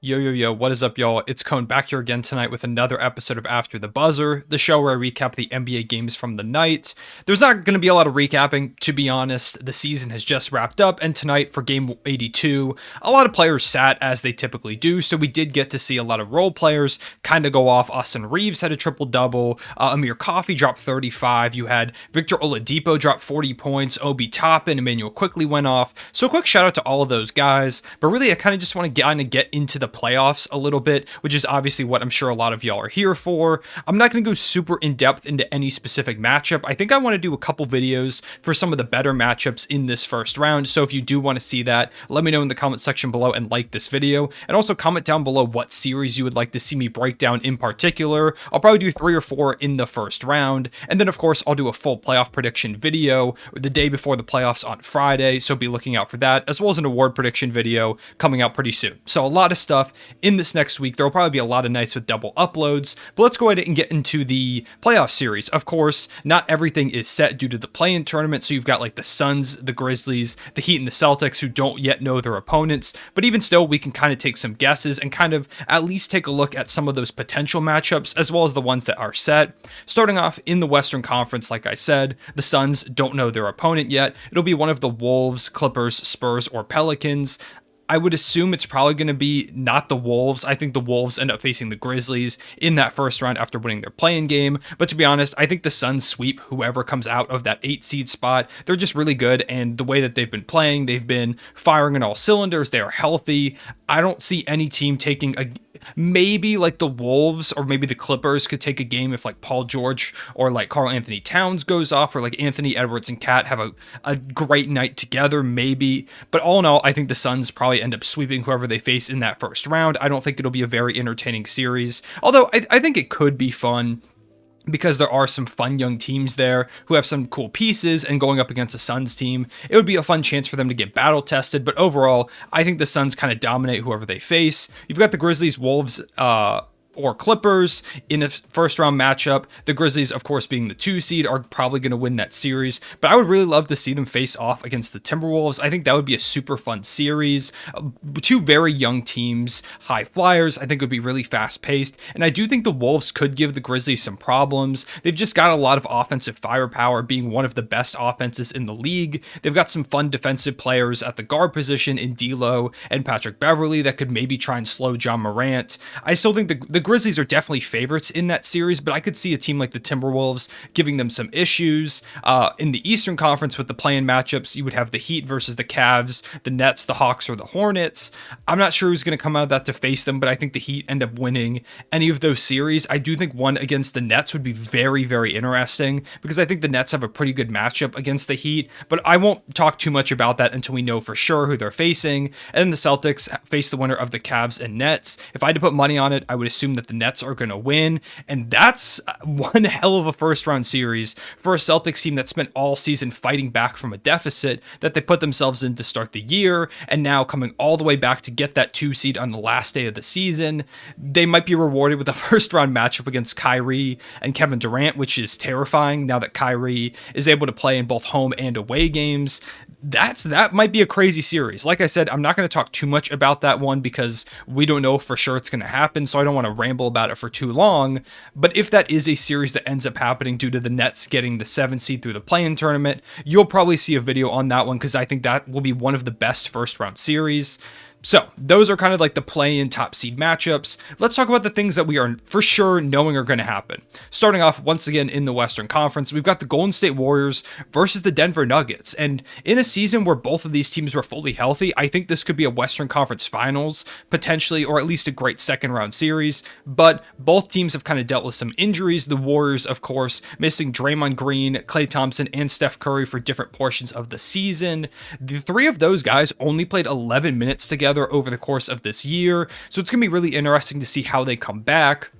Yo, yo, yo, what is up, y'all? It's Cone back here again tonight with another episode of After the Buzzer, the show where I recap the NBA games from the night. There's not going to be a lot of recapping, to be honest. The season has just wrapped up, and tonight for game 82, a lot of players sat as they typically do, so we did get to see a lot of role players kind of go off. Austin Reeves had a triple-double, Amir Coffey dropped 35, you had Victor Oladipo drop 40 points, Obi Toppin, Emmanuel quickly went off, so a quick shout out to all of those guys, but really I kind of just want to get into the playoffs a little bit, which is obviously what I'm sure a lot of y'all are here for. I'm not going to go super in depth into any specific matchup. I think I want to do a couple videos for some of the better matchups in this first round. So if you do want to see that, let me know in the comment section below and like this video. And also comment down below what series you would like to see me break down in particular. I'll probably do 3 or 4 in the first round. And then of course, I'll do a full playoff prediction video the day before the playoffs on Friday. So be looking out for that, as well as an award prediction video coming out pretty soon. So a lot of stuff in this next week. There will probably be a lot of nights with double uploads, but let's go ahead and get into the playoff series. Of course, not everything is set due to the play-in tournament, so you've got like the Suns, the Grizzlies, the Heat, and the Celtics who don't yet know their opponents, but even still, we can kind of take some guesses and kind of at least take a look at some of those potential matchups, as well as the ones that are set. Starting off in the Western Conference, like I said, the Suns don't know their opponent yet. It'll be one of the Wolves, Clippers, Spurs, or Pelicans. I would assume it's probably going to be not the Wolves. I think the Wolves end up facing the Grizzlies in that first round after winning their play-in game. But to be honest, I think the Suns sweep whoever comes out of that 8 seed spot. They're just really good, and the way that they've been playing, they've been firing on all cylinders. They are healthy. I don't see any team taking a... Maybe like the Wolves or maybe the Clippers could take a game if like Paul George or like Karl Anthony Towns goes off, or like Anthony Edwards and Cat have a great night together, maybe. But all in all, I think the Suns probably end up sweeping whoever they face in that first round. I don't think it'll be a very entertaining series, although I think it could be fun, because there are some fun young teams there who have some cool pieces, and going up against a Suns team, it would be a fun chance for them to get battle tested. But overall, I think the Suns kind of dominate whoever they face. You've got the Grizzlies, Wolves, or Clippers in a first round matchup. The Grizzlies, of course, being the 2 seed, are probably going to win that series, but I would really love to see them face off against the Timberwolves. I think that would be a super fun series. 2 very young teams, high flyers. I think it would be really fast paced, and I do think the Wolves could give the Grizzlies some problems. They've just got a lot of offensive firepower, being one of the best offenses in the league. They've got some fun defensive players at the guard position in D'Lo and Patrick Beverley that could maybe try and slow John Morant. I still think the Grizzlies are definitely favorites in that series, but I could see a team like the Timberwolves giving them some issues. In the Eastern Conference with the play-in matchups, you would have the Heat versus the Cavs, the Nets, the Hawks, or the Hornets. I'm not sure who's going to come out of that to face them, but I think the Heat end up winning any of those series. I do think one against the Nets would be very, very interesting, because I think the Nets have a pretty good matchup against the Heat, but I won't talk too much about that until we know for sure who they're facing. And then the Celtics face the winner of the Cavs and Nets. If I had to put money on it, I would assume that the Nets are going to win, and that's one hell of a first round series for a Celtics team that spent all season fighting back from a deficit that they put themselves in to start the year, and now coming all the way back to get that 2 seed on the last day of the season. They might be rewarded with a first round matchup against Kyrie and Kevin Durant, which is terrifying now that Kyrie is able to play in both home and away games. That might be a crazy series. Like I said, I'm not going to talk too much about that one because we don't know for sure it's going to happen, so I don't want to ramble about it for too long. But if that is a series that ends up happening due to the Nets getting the 7 seed through the play-in tournament, you'll probably see a video on that one, because I think that will be one of the best first round series. So those are kind of like the play-in top seed matchups. Let's talk about the things that we are for sure knowing are going to happen. Starting off once again in the Western Conference, we've got the Golden State Warriors versus the Denver Nuggets. And in a season where both of these teams were fully healthy, I think this could be a Western Conference Finals, potentially, or at least a great second round series. But both teams have kind of dealt with some injuries. The Warriors, of course, missing Draymond Green, Klay Thompson, and Steph Curry for different portions of the season. The 3 of those guys only played 11 minutes together over the course of this year, so it's going to be really interesting to see how they come back.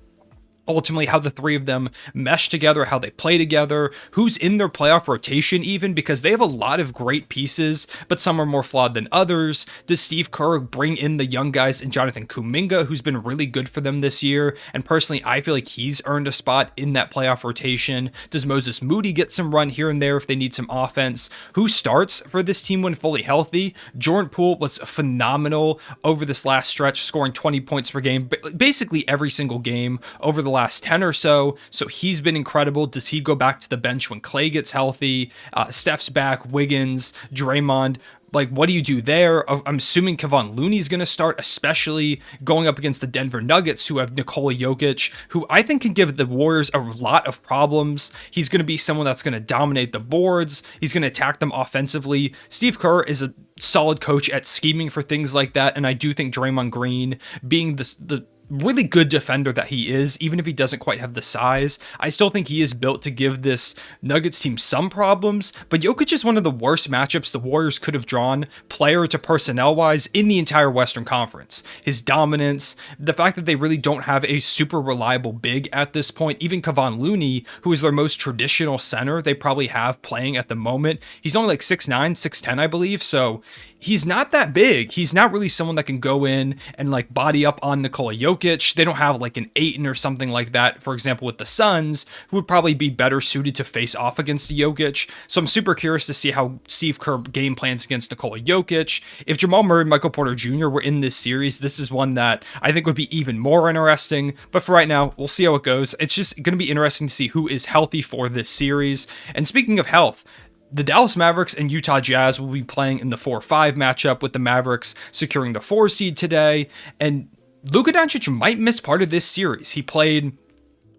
ultimately how the three of them mesh together, how they play together, who's in their playoff rotation even, because they have a lot of great pieces, but some are more flawed than others. Does Steve Kerr bring in the young guys and Jonathan Kuminga, who's been really good for them this year? And personally, I feel like he's earned a spot in that playoff rotation. Does Moses Moody get some run here and there if they need some offense? Who starts for this team when fully healthy? Jordan Poole was phenomenal over this last stretch, scoring 20 points per game, basically every single game over the last 10 or so. So he's been incredible. Does he go back to the bench when Clay gets healthy? Steph's back, Wiggins, Draymond. Like, what do you do there? I'm assuming Kevon Looney's going to start, especially going up against the Denver Nuggets, who have Nikola Jokic, who I think can give the Warriors a lot of problems. He's going to be someone that's going to dominate the boards. He's going to attack them offensively. Steve Kerr is a solid coach at scheming for things like that, and I do think Draymond Green, being the really good defender that he is, even if he doesn't quite have the size, I still think he is built to give this Nuggets team some problems. But Jokic is one of the worst matchups the Warriors could have drawn, player to personnel wise, in the entire Western Conference. His dominance, the fact that they really don't have a super reliable big at this point, even Kevon Looney, who is their most traditional center they probably have playing at the moment, he's only like 6'9", 6'10", I believe, so he's not that big. He's not really someone that can go in and like body up on Nikola Jokic. They don't have like an Ayton or something like that, for example, with the Suns, who would probably be better suited to face off against Jokic. So I'm super curious to see how Steve Kerr game plans against Nikola Jokic. If Jamal Murray and Michael Porter Jr. were in this series, this is one that I think would be even more interesting. But for right now, we'll see how it goes. It's just going to be interesting to see who is healthy for this series. And speaking of health, the Dallas Mavericks and Utah Jazz will be playing in the 4-5 matchup, with the Mavericks securing the 4 seed today. And Luka Doncic might miss part of this series. He played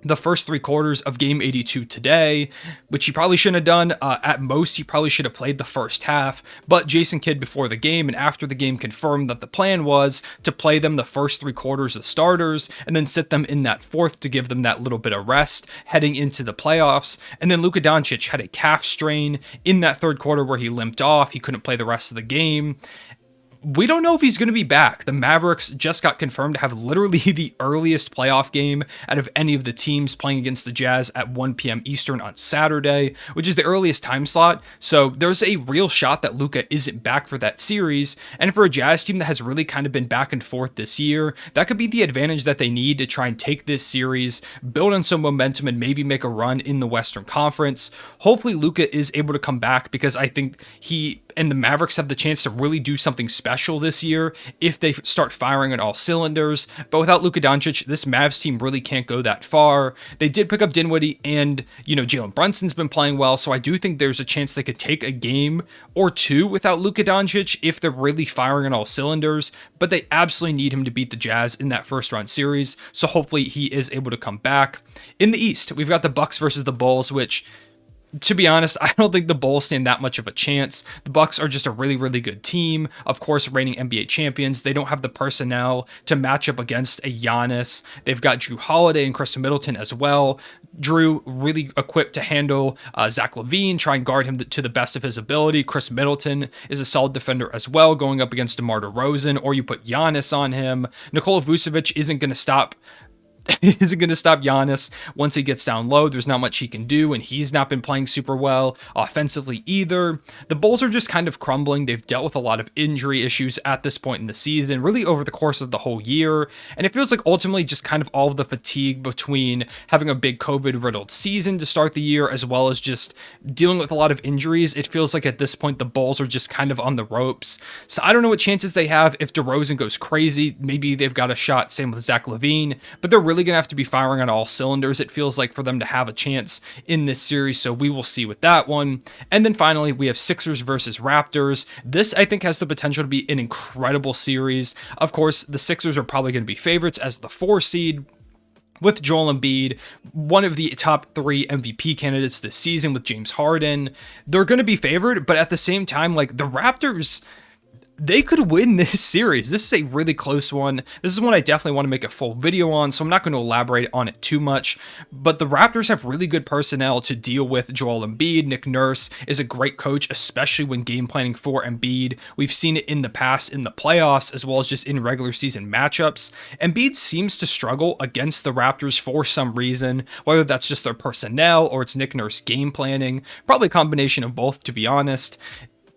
the first 3 quarters of game 82 today, which he probably shouldn't have done. At most, he probably should have played the first half, but Jason Kidd before the game and after the game confirmed that the plan was to play them the first 3 quarters as starters and then sit them in that fourth to give them that little bit of rest heading into the playoffs. And then Luka Doncic had a calf strain in that third quarter where he limped off. He couldn't play the rest of the game. We don't know if he's going to be back. The Mavericks just got confirmed to have literally the earliest playoff game out of any of the teams playing against the Jazz at 1 p.m. Eastern on Saturday, which is the earliest time slot. So there's a real shot that Luka isn't back for that series. And for a Jazz team that has really kind of been back and forth this year, that could be the advantage that they need to try and take this series, build on some momentum, and maybe make a run in the Western Conference. Hopefully Luka is able to come back, because I think he and the Mavericks have the chance to really do something special this year if they start firing on all cylinders. But without Luka Doncic, this Mavs team really can't go that far. They did pick up Dinwiddie, and Jalen Brunson's been playing well, so I do think there's a chance they could take a game or 2 without Luka Doncic if they're really firing on all cylinders. But they absolutely need him to beat the Jazz in that first round series, so hopefully he is able to come back. In the East, we've got the Bucks versus the Bulls, which, to be honest, I don't think the Bulls stand that much of a chance. The Bucks are just a really, really good team. Of course, reigning NBA champions. They don't have the personnel to match up against a Giannis. They've got Drew Holiday and Chris Middleton as well. Drew really equipped to handle Zach LaVine, try and guard him to the best of his ability. Chris Middleton is a solid defender as well, going up against DeMar DeRozan, or you put Giannis on him. Nikola Vucevic isn't going to stop Giannis once he gets down low. There's not much he can do, and he's not been playing super well offensively either. The Bulls are just kind of crumbling. They've dealt with a lot of injury issues at this point in the season, really over the course of the whole year, and it feels like ultimately just kind of all of the fatigue between having a big COVID-riddled season to start the year, as well as just dealing with a lot of injuries. It feels like at this point the Bulls are just kind of on the ropes. So I don't know what chances they have. If DeRozan goes crazy, maybe they've got a shot. Same with Zach LaVine, but they're really going to have to be firing on all cylinders, it feels like, for them to have a chance in this series, so we will see with that one. And then finally, we have Sixers versus Raptors. This, I think, has the potential to be an incredible series. Of course, the Sixers are probably going to be favorites as the 4 seed, with Joel Embiid, one of the top 3 MVP candidates this season with James Harden. They're going to be favored, but at the same time, like, the Raptors, they could win this series. This is a really close one. This is one I definitely want to make a full video on, so I'm not going to elaborate on it too much. But the Raptors have really good personnel to deal with Joel Embiid. Nick Nurse is a great coach, especially when game planning for Embiid. We've seen it in the past in the playoffs, as well as just in regular season matchups. Embiid seems to struggle against the Raptors for some reason, whether that's just their personnel or it's Nick Nurse game planning. Probably a combination of both, to be honest.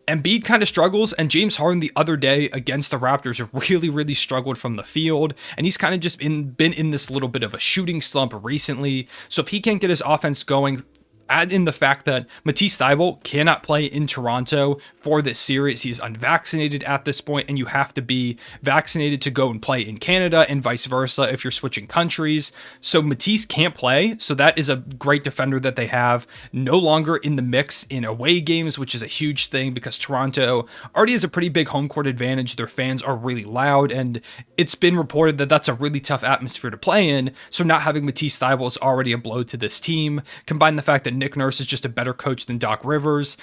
Embiid kind of struggles, and James Harden the other day against the Raptors really struggled from the field, and he's kind of just been in this little bit of a shooting slump recently. So if he can't get his offense going, add in the fact that Matisse Thybulle cannot play in Toronto for this series. He's unvaccinated at this point, and you have to be vaccinated to go and play in Canada and vice versa if you're switching countries. So Matisse can't play, so that is a great defender that they have. No longer in the mix in away games, which is a huge thing because Toronto already has a pretty big home court advantage. Their fans are really loud, and it's been reported that that's a really tough atmosphere to play in. So not having Matisse Thybulle is already a blow to this team. Combine the fact that Nick Nurse is just a better coach than Doc Rivers.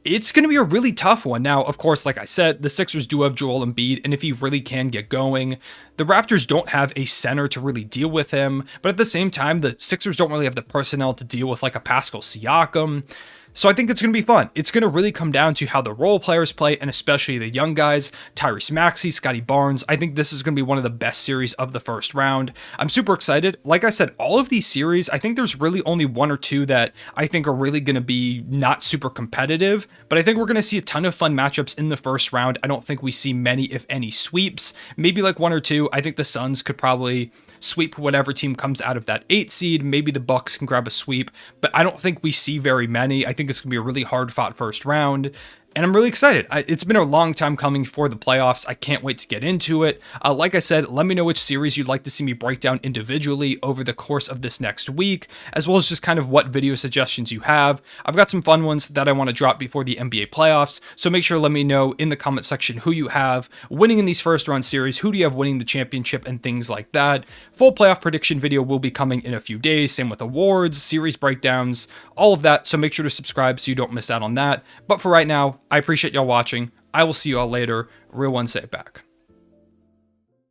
It's going to be a really tough one. Now, of course, like I said, the Sixers do have Joel Embiid, and if he really can get going, the Raptors don't have a center to really deal with him, but at the same time, the Sixers don't really have the personnel to deal with like a Pascal Siakam. So I think it's going to be fun. It's going to really come down to how the role players play, and especially the young guys, Tyrese Maxey, Scotty Barnes. I think this is going to be one of the best series of the first round. I'm super excited. Like I said, all of these series, I think there's really only one or two that I think are really going to be not super competitive, but I think we're going to see a ton of fun matchups in the first round. I don't think we see many, if any, sweeps. Maybe like one or two. I think the Suns could probably sweep whatever team comes out of that 8 seed. Maybe the Bucks can grab a sweep, but I don't think we see very many. I think it's going to be a really hard fought first round. And I'm really excited. It's been a long time coming for the playoffs. I can't wait to get into it. Like I said, let me know which series you'd like to see me break down individually over the course of this next week, as well as just kind of what video suggestions you have. I've got some fun ones that I want to drop before the NBA playoffs, so make sure to let me know in the comment section who you have winning in these first round series, who do you have winning the championship, and things like that. Full playoff prediction video will be coming in a few days, same with awards, series breakdowns, all of that, so make sure to subscribe so you don't miss out on that. But for right now, I appreciate y'all watching. I will see you all later. Real one, say it back.